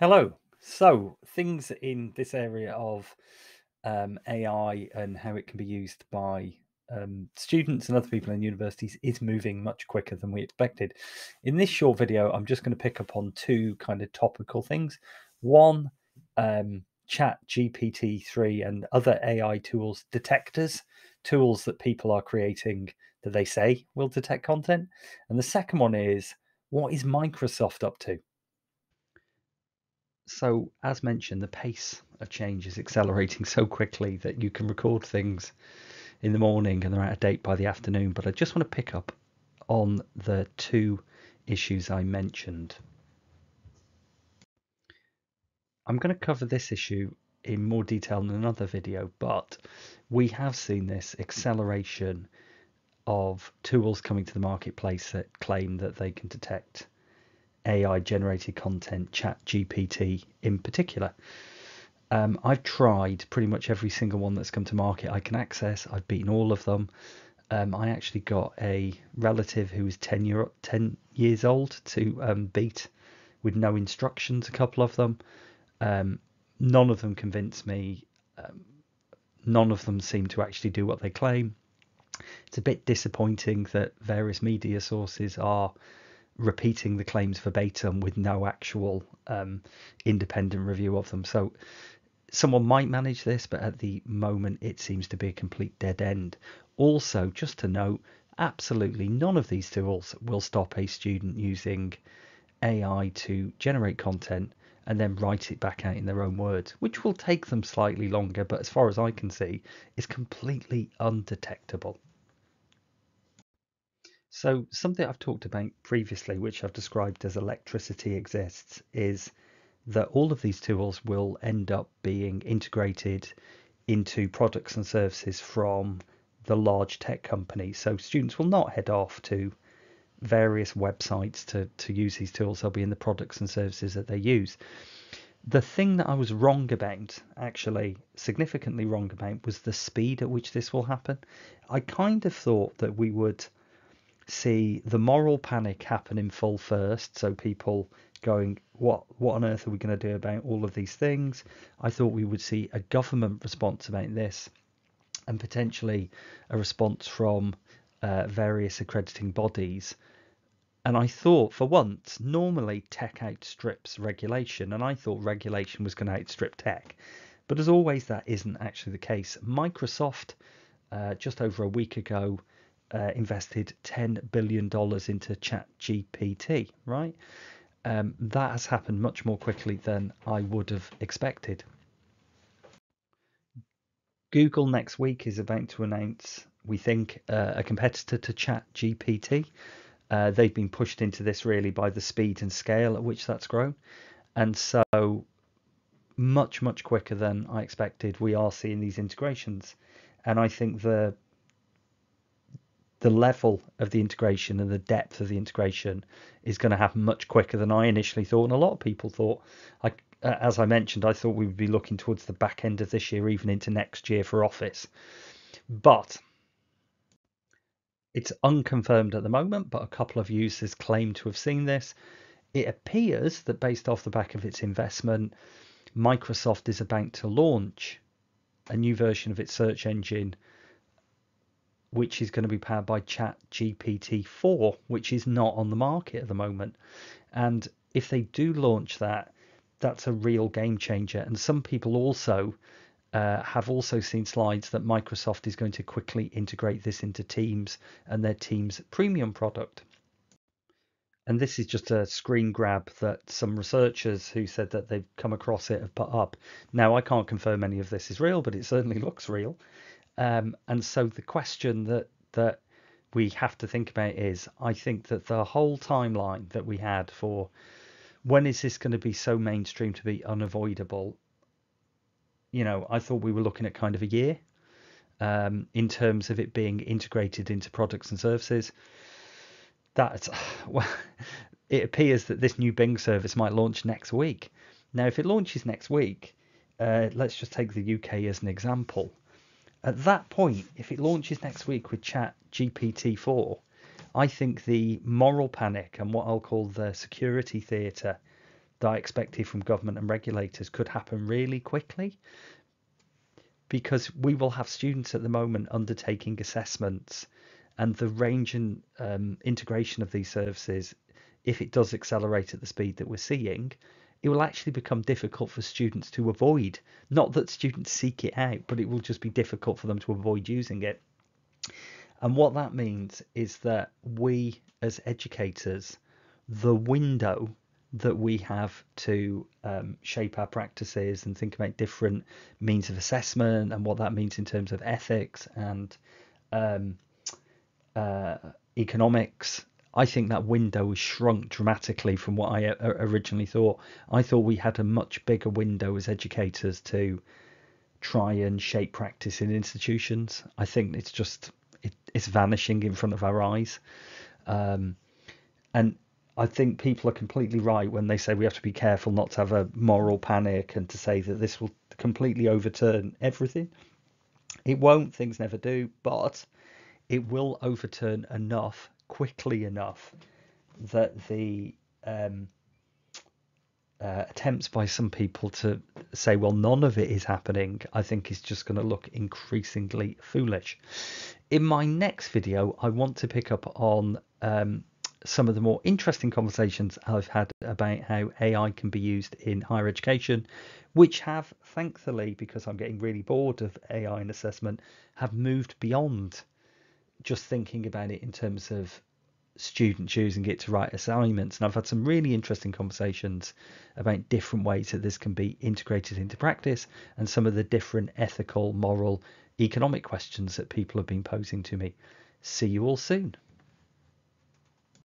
Hello. So, things in this area of AI and how it can be used by students and other people in universities is moving much quicker than we expected. In this short video, I'm just going to pick up on two kind of topical things. One, Chat GPT-3 and other AI tools, detectors, tools that people are creating that they say will detect content. And the second one is, what is Microsoft up to? So, as mentioned, the pace of change is accelerating so quickly that you can record things in the morning and they're out of date by the afternoon. But I just want to pick up on the two issues I mentioned. I'm going to cover this issue in more detail in another video, but we have seen this acceleration of tools coming to the marketplace that claim that they can detect AI generated content, Chat-gpt in particular. I've tried pretty much every single one that's come to market I can access. I've beaten all of them. I actually got a relative who was 10 years old to beat with no instructions, a couple of them. None of them convinced me. None of them seem to actually do what they claim. It's a bit disappointing that various media sources are repeating the claims verbatim with no actual independent review of them. So someone might manage this, but at the moment it seems to be a complete dead end. Also, just to note, absolutely none of these tools will stop a student using AI to generate content and then write it back out in their own words, which will take them slightly longer, but as far as I can see, is completely undetectable. So something I've talked about previously, which I've described as electricity exists, is that all of these tools will end up being integrated into products and services from the large tech companies. So students will not head off to various websites to use these tools. They'll be in the products and services that they use. The thing that I was wrong about, actually significantly wrong about, was the speed at which this will happen. I kind of thought that we would see the moral panic happen in full first, so people going, what on earth are we going to do about all of these things? I thought we would see a government response about this and potentially a response from various accrediting bodies. And I thought, for once, normally tech outstrips regulation, and I thought regulation was going to outstrip tech. But as always, that isn't actually the case. Microsoft, just over a week ago, invested $10 billion into Chat-gpt, right? That has happened much more quickly than I would have expected. Google next week is about to announce, we think, a competitor to Chat-gpt. They've been pushed into this really by the speed and scale at which that's grown. And so much quicker than I expected, we are seeing these integrations. And I think the level of the integration and the depth of the integration is going to happen much quicker than I initially thought, and a lot of people thought. As I mentioned, I thought we would be looking towards the back end of this year, even into next year for Office. But it's unconfirmed at the moment, but a couple of users claim to have seen this. It appears that based off the back of its investment, Microsoft is about to launch a new version of its search engine, which is going to be powered by Chat-gpt-4, which is not on the market at the moment. And if they do launch that, that's a real game changer. And some people also have also seen slides that Microsoft is going to quickly integrate this into Teams and their Teams premium product. And this is just a screen grab that some researchers who said that they've come across it have put up. Now, I can't confirm any of this is real, but it certainly looks real. And so the question that we have to think about is, I think that the whole timeline that we had for when is this going to be so mainstream to be unavoidable, I thought we were looking at kind of a year in terms of it being integrated into products and services. That's well, it appears that this new Bing service might launch next week. Now, if it launches next week, let's just take the UK as an example. At that point, if it launches next week with Chat-gpt-4, I think the moral panic and what I'll call the security theatre that I expected from government and regulators could happen really quickly, because we will have students at the moment undertaking assessments, and the range and integration of these services, if it does accelerate at the speed that we're seeing, it will actually become difficult for students to avoid. Not that students seek it out, but it will just be difficult for them to avoid using it. And what that means is that we, as educators, the window that we have to shape our practices and think about different means of assessment and what that means in terms of ethics and economics, I think that window has shrunk dramatically from what I originally thought. I thought we had a much bigger window as educators to try and shape practice in institutions. I think it's just it's vanishing in front of our eyes, and I think people are completely right when they say we have to be careful not to have a moral panic and to say that this will completely overturn everything. It won't, things never do, but it will overturn enough, quickly enough, that the attempts by some people to say, well, none of it is happening, I think is just going to look increasingly foolish. In my next video, I want to pick up on some of the more interesting conversations I've had about how AI can be used in higher education, which have, thankfully, because I'm getting really bored of AI in assessment, have moved beyond just thinking about it in terms of students using it to write assignments. And I've had some really interesting conversations about different ways that this can be integrated into practice and some of the different ethical, moral, economic questions that people have been posing to me. See you all soon.